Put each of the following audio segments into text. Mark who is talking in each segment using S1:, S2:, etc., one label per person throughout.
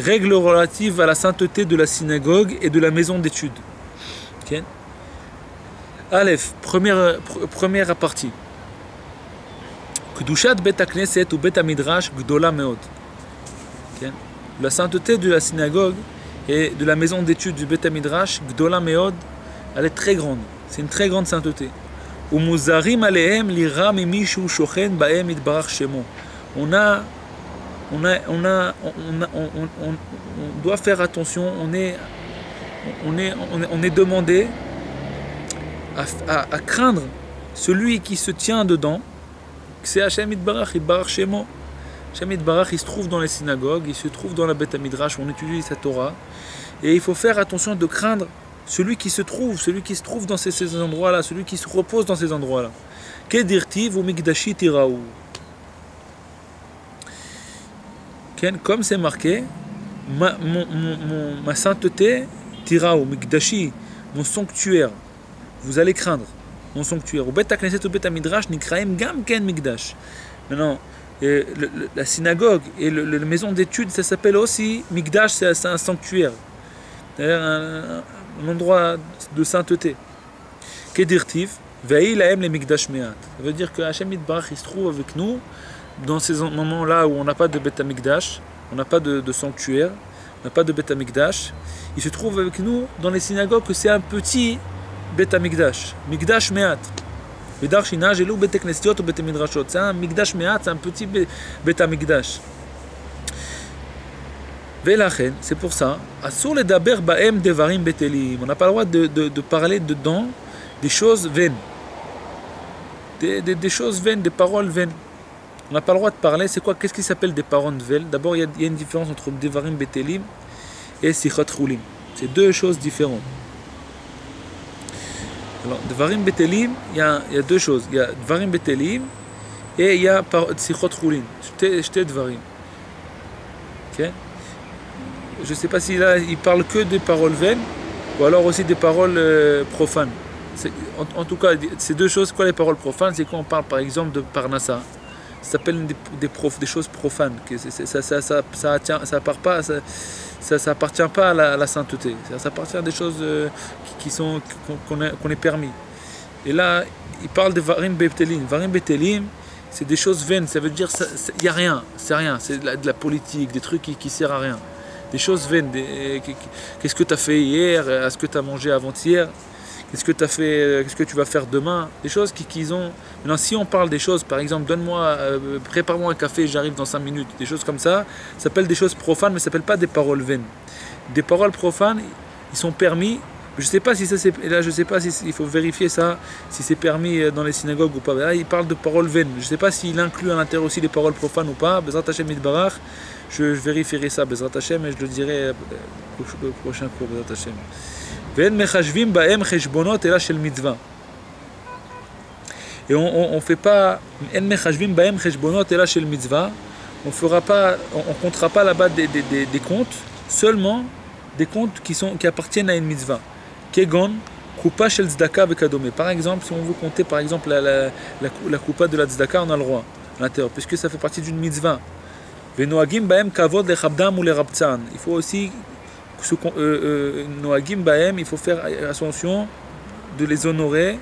S1: règles relatives à la sainteté de la synagogue et de la maison d'études. Okay. Aleph, première partie. Kedushat bet hakneset ou bet hamidrash gdola meod. La sainteté de la synagogue et de la maison d'études du bet hamidrash gdola meod, elle est très grande. C'est une très grande sainteté. Umuzarim alehem lira mimishu shochen baem itbarach shemo. On doit faire attention. On est demandé à craindre celui qui se tient dedans. C'est Hashem Itbarach, Itbarach Shemo. Hashem Itbarach, il se trouve dans les synagogues, il se trouve dans la Beth Midrash, on étudie sa Torah. Et il faut faire attention de craindre celui qui se trouve dans ces endroits-là, celui qui se repose dans ces endroits-là. Kedirtiv ou Mikdashi Tiraou. Comme c'est marqué, ma sainteté, Tiraou, Mikdashi, mon sanctuaire, vous allez craindre. Mon sanctuaire. Au Bet HaKnesset ou Bet HaMidrash, Nikraim Gam Ken Mikdash. Maintenant, la synagogue et la maison d'études, ça s'appelle aussi Mikdash, c'est un sanctuaire. C'est-à-dire un endroit de sainteté. Kedirtiv, Ve'i Laem le Mikdash Me'at. Ça veut dire que Hashem Yitbarach, il se trouve avec nous dans ces moments-là où on n'a pas de Bet HaMikdash, on n'a pas de sanctuaire, on n'a pas de Bet HaMikdash. Il se trouve avec nous dans les synagogues que c'est un petit Bet HaMikdash, Mikdash Me'at. Vidar Shina, Jelou Bet HaKnesiot ou Bet HaMidrashot. C'est un Mikdash Me'at, c'est un petit Bet HaMikdash. Velachen, c'est pour ça, Asur le daber baem devarim betelim. On n'a pas le droit de parler dedans des choses vaines. Des choses vaines, des paroles vaines. On n'a pas le droit de parler, c'est quoi? Qu'est-ce qui s'appelle des paroles vaines? D'abord, il y a une différence entre devarim betelim et sichot chulim. C'est deux choses différentes. Alors, Dvarim Betelim, il y a deux choses. Il y a Dvarim Betelim et il y a Sichot Chulin. J'étais Dvarim. Okay. Je ne sais pas si là, il parle que des paroles vaines ou alors aussi des paroles profanes. En tout cas, ces deux choses, quoi les paroles profanes? C'est quand on parle par exemple de Parnassa. Ça s'appelle des choses profanes. Ça appartient pas à la sainteté. Ça appartient à des choses qu'on est permis. Et là, il parle de Varim Betelim. Varim Betelim, c'est des choses vaines. Ça veut dire il n'y a rien. C'est rien. C'est de la politique, des trucs qui ne servent à rien. Des choses vaines. Qu'est-ce que tu as fait hier? Est-ce que tu as mangé avant-hier? Qu'est-ce que tu as fait? Qu'est-ce que tu vas faire demain? Des choses qu'ils ont. Maintenant, si on parle des choses, par exemple, prépare-moi un café, j'arrive dans 5 minutes. Des choses comme ça s'appellent des choses profanes, mais ça s'appelle pas des paroles vaines. Des paroles profanes, ils sont permis. Je sais pas si ça c'est. Là, je sais pas si il faut vérifier ça, si c'est permis dans les synagogues ou pas. Là, il parle de paroles vaines. Je sais pas s'il inclut à l'intérieur aussi des paroles profanes ou pas. Bezrat Hashem Yitbarach, je vérifierai ça, Bezrat Hashem, et je le dirai au prochain cours, Bezrat Hashem. Ve'en mechashvim ba'em cheshbonot ela shel mitzvah. Et on fait pas en mechashvim ba'em cheshbonot ela shel mitzvah. On comptera pas là-bas des comptes, seulement des comptes qui appartiennent à une mitzvah. Kegon, kupa shel tzedaka vekadome. Par exemple, si on veut compter par exemple la kupa de la tzedaka, on a le droit à l'intérieur, puisque ça fait partie d'une mitzvah. Ve'noagim ba'em kavod lechabdam ou lerabtzan. Il faut aussi Noagim Bahem, il faut faire attention de les honorer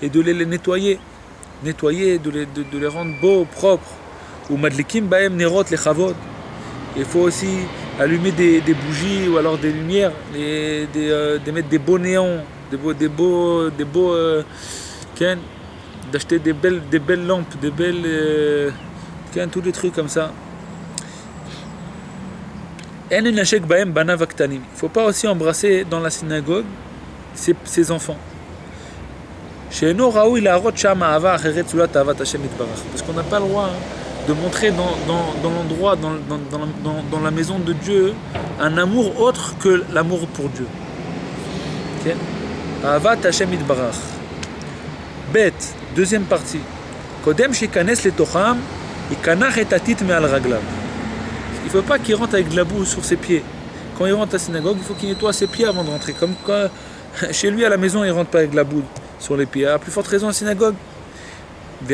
S1: et de les nettoyer. Nettoyer, de les rendre beaux, propres. Ou Madlikim Bahem Nerot les Chavod. Il faut aussi allumer des bougies ou alors des lumières, mettre des beaux néons, d'acheter des belles lampes, tous les trucs comme ça. Il ne faut pas aussi embrasser dans la synagogue ses enfants. Parce qu'on n'a pas le droit de montrer dans l'endroit, dans la maison de Dieu, un amour autre que l'amour pour Dieu. Ahavat Hashem Yitbarach. Bet, deuxième partie. Kodem shikanes letocham, ikanach et atit me'al raglav. Il ne faut pas qu'il rentre avec de la boue sur ses pieds. Quand il rentre à la synagogue, il faut qu'il nettoie ses pieds avant de rentrer. Comme quand, chez lui à la maison, il ne rentre pas avec de la boue sur les pieds. À plus forte raison à la synagogue. Quand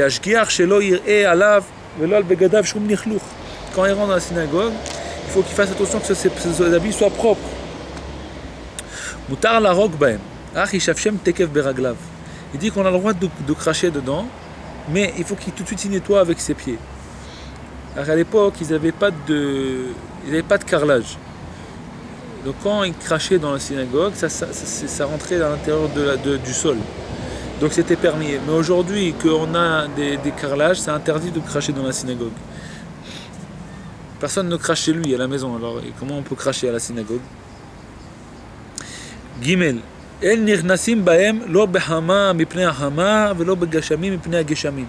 S1: il rentre dans la synagogue, il faut qu'il fasse attention que ses habits soient propres. Mutar la rock baem. Il dit qu'on a le droit de cracher dedans, mais il faut qu'il tout de suite s'y nettoie avec ses pieds. Alors à l'époque, ils n'avaient pas de carrelage. Donc quand ils crachaient dans la synagogue, ça rentrait à l'intérieur du sol. Donc c'était permis. Mais aujourd'hui, qu'on a des carrelages, c'est interdit de cracher dans la synagogue. Personne ne crache chez lui à la maison. Alors comment on peut cracher à la synagogue? Gimel. El nirnasim baem lo behama mipnei hama velo begashami mipnei geshamim.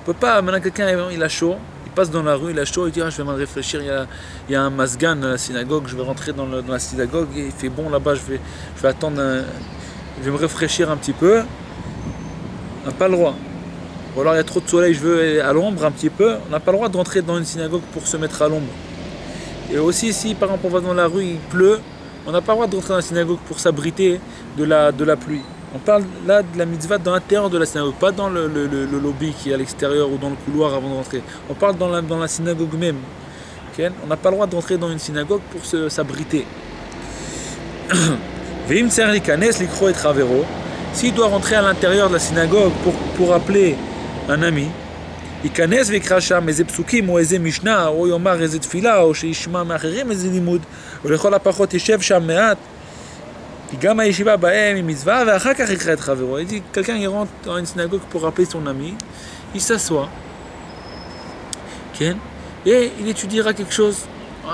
S1: On peut pas, maintenant quelqu'un il a chaud, il passe dans la rue, il a chaud, il dit je vais me réfléchir, il y a un masgan à la synagogue, je vais rentrer dans la synagogue, et il fait bon là-bas, je vais attendre, je vais me réfléchir un petit peu. On n'a pas le droit. Ou alors il y a trop de soleil, je veux à l'ombre un petit peu, on n'a pas le droit de rentrer dans une synagogue pour se mettre à l'ombre. Et aussi si par exemple on va dans la rue, il pleut, on n'a pas le droit de rentrer dans la synagogue pour s'abriter de la pluie. On parle là de la mitzvah dans l'intérieur de la synagogue, pas dans le lobby qui est à l'extérieur ou dans le couloir avant de rentrer. On parle dans la synagogue même. Okay? On n'a pas le droit de rentrer dans une synagogue pour s'abriter. S'il doit rentrer à l'intérieur de la synagogue pour appeler un ami, ייכנס ויקרא שם איזה פסוקים או איזה משנה או יאמר איזה תפילה או שישמע מאחרים איזה לימוד ולכל הפחות יישב שם מעט כי גם הישיבה בהם היא מצווה ואחר כך יקרא את חברו. Il dit quelqu'un il rentre dans une synagogue pour appeler son ami, il s'assoit et il étudiera quelque chose,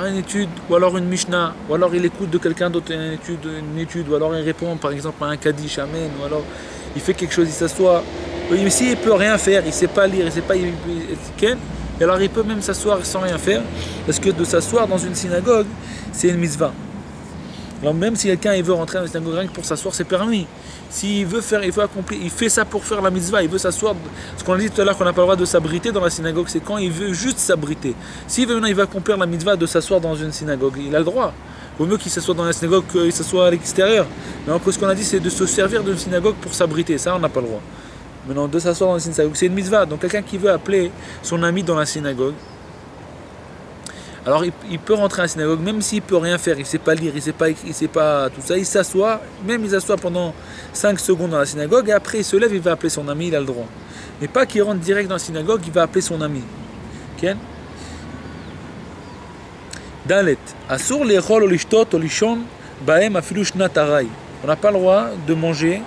S1: une étude ou alors une mishnah ou alors il écoute de quelqu'un d'autre une étude ou alors il répond par exemple à un kaddish amen ou alors il fait quelque chose, il s'assoit. Mais s'il ne peut rien faire, il ne sait pas lire, il ne sait pas et alors il peut même s'asseoir sans rien faire, parce que de s'asseoir dans une synagogue, c'est une mitzvah. Alors même si quelqu'un il veut rentrer dans une synagogue rien que pour s'asseoir, c'est permis. S'il veut faire, il veut accomplir, il fait ça pour faire la mitzvah, il veut s'asseoir. Ce qu'on a dit tout à l'heure qu'on n'a pas le droit de s'abriter dans la synagogue, c'est quand il veut juste s'abriter. S'il veut maintenant, il va accomplir la mitzvah de s'asseoir dans une synagogue, il a le droit. Vaut mieux qu'il s'assoie dans la synagogue qu'il s'assoie à l'extérieur. Mais ce qu'on a dit, c'est de se servir d'une synagogue pour s'abriter. Ça, on n'a pas le droit. Maintenant, de s'asseoir dans la synagogue, c'est une mitzvah. Donc, quelqu'un qui veut appeler son ami dans la synagogue, alors il peut rentrer à la synagogue, même s'il ne peut rien faire, il ne sait pas lire, il ne sait pas tout ça, il s'assoit, même il s'assoit pendant 5 secondes dans la synagogue, et après il se lève, il va appeler son ami, il a le droit. Mais pas qu'il rentre direct dans la synagogue, il va appeler son ami. Okay? Dalet. Asur lechol ou lishtot ou lishon baem afilu shnat haray. On n'a pas le droit de manger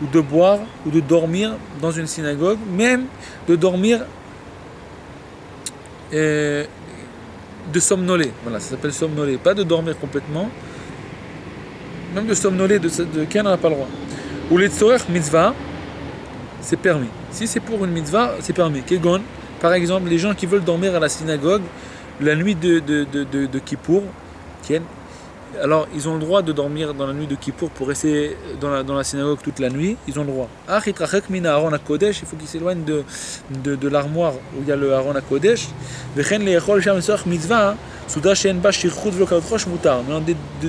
S1: ou de boire ou de dormir dans une synagogue, même de dormir, de somnoler. Voilà, ça s'appelle somnoler. Pas de dormir complètement, même de somnoler, de qui on n'a pas le droit. Ou les tzorech mitzvah, c'est permis. Si c'est pour une mitzvah, c'est permis. Kegon, par exemple, les gens qui veulent dormir à la synagogue la nuit de Kippour, alors ils ont le droit de dormir dans la nuit de Kippour pour rester dans la synagogue toute la nuit, ils ont le droit. Il faut qu'ils s'éloignent de l'armoire où il y a le Aron HaKodesh.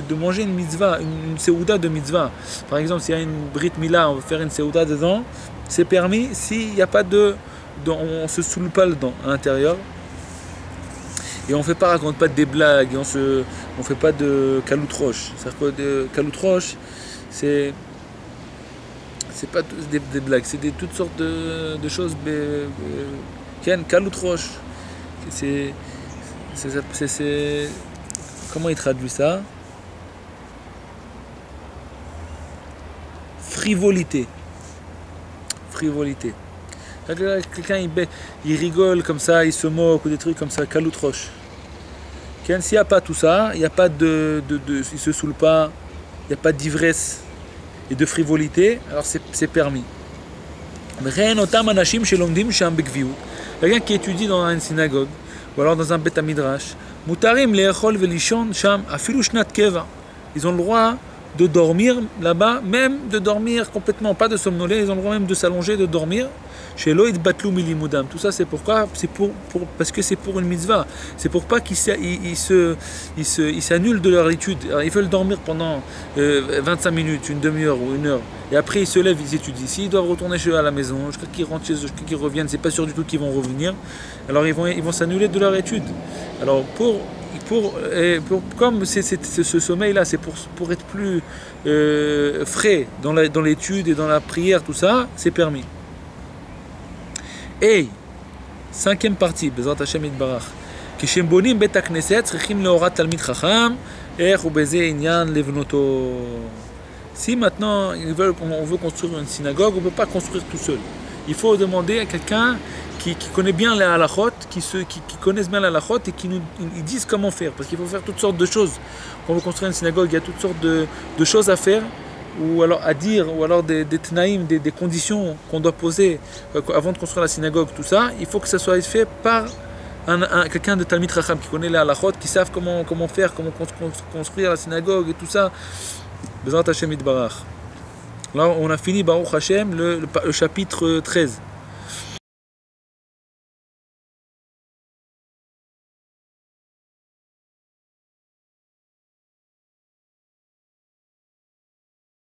S1: De manger une mitzvah, une seouda de mitzvah. Par exemple, s'il y a une brit mila, on veut faire une seouda dedans, c'est permis s'il n'y a pas on ne se saoule pas dedans à l'intérieur. Et on ne raconte pas des blagues, et on ne fait pas de kaloutroche. C'est-à-dire que de kaloutroche, c'est pas des blagues, c'est toutes sortes de choses. Kaloutroche, c'est comment il traduit ça? Frivolité. Frivolité. Quelqu'un il rigole comme ça, il se moque ou des trucs comme ça, kaloutroche. S'il n'y a pas tout ça, il n'y a pas il se saoule pas, il n'y a pas d'ivresse et de frivolité, alors c'est permis. Quelqu'un qui étudie dans une synagogue ou alors dans un bet midrash, ils ont le droit de dormir là-bas, même de dormir complètement, pas de somnoler, ils ont le droit même de s'allonger, de dormir. Chez Loïd Batlou Milimudam. Tout ça c'est pourquoi? C'est parce que c'est pour une mitzvah. C'est pour pas qu'ils s'annulent de leur étude. Alors, ils veulent dormir pendant 25 minutes, une demi-heure ou une heure. Et après ils se lèvent, ils étudient. S'ils doivent retourner chez eux à la maison, jusqu'à qu'ils rentrent chez eux, jusqu'à qu'ils reviennent, c'est pas sûr du tout qu'ils vont revenir. Alors ils vont s'annuler de leur étude. Alors pour Comme ce sommeil-là, c'est pour être plus frais dans l'étude et dans la prière, tout ça, c'est permis. Et, cinquième partie, Bezrat Hashem Yitbarach. כשהם בונים בית הכנסת צריכים להורת תלמיד חכם, איך ובזה עניין לבנותו. Si maintenant on veut construire une synagogue, on ne peut pas construire tout seul. Il faut demander à quelqu'un qui connaît bien les halachot, qui connaissent bien les halachot et qui nous disent comment faire. Parce qu'il faut faire toutes sortes de choses. Quand on veut construire une synagogue, il y a toutes sortes de choses à faire, ou alors à dire, ou alors des tnaïm, des conditions qu'on doit poser avant de construire la synagogue, tout ça. Il faut que ça soit fait par quelqu'un de Talmid Chacham qui connaît les halachot, qui savent comment faire, comment construire la synagogue et tout ça. Bezrat Hashem Yitbarach. Là, on a fini Baruch Hashem le chapitre 13.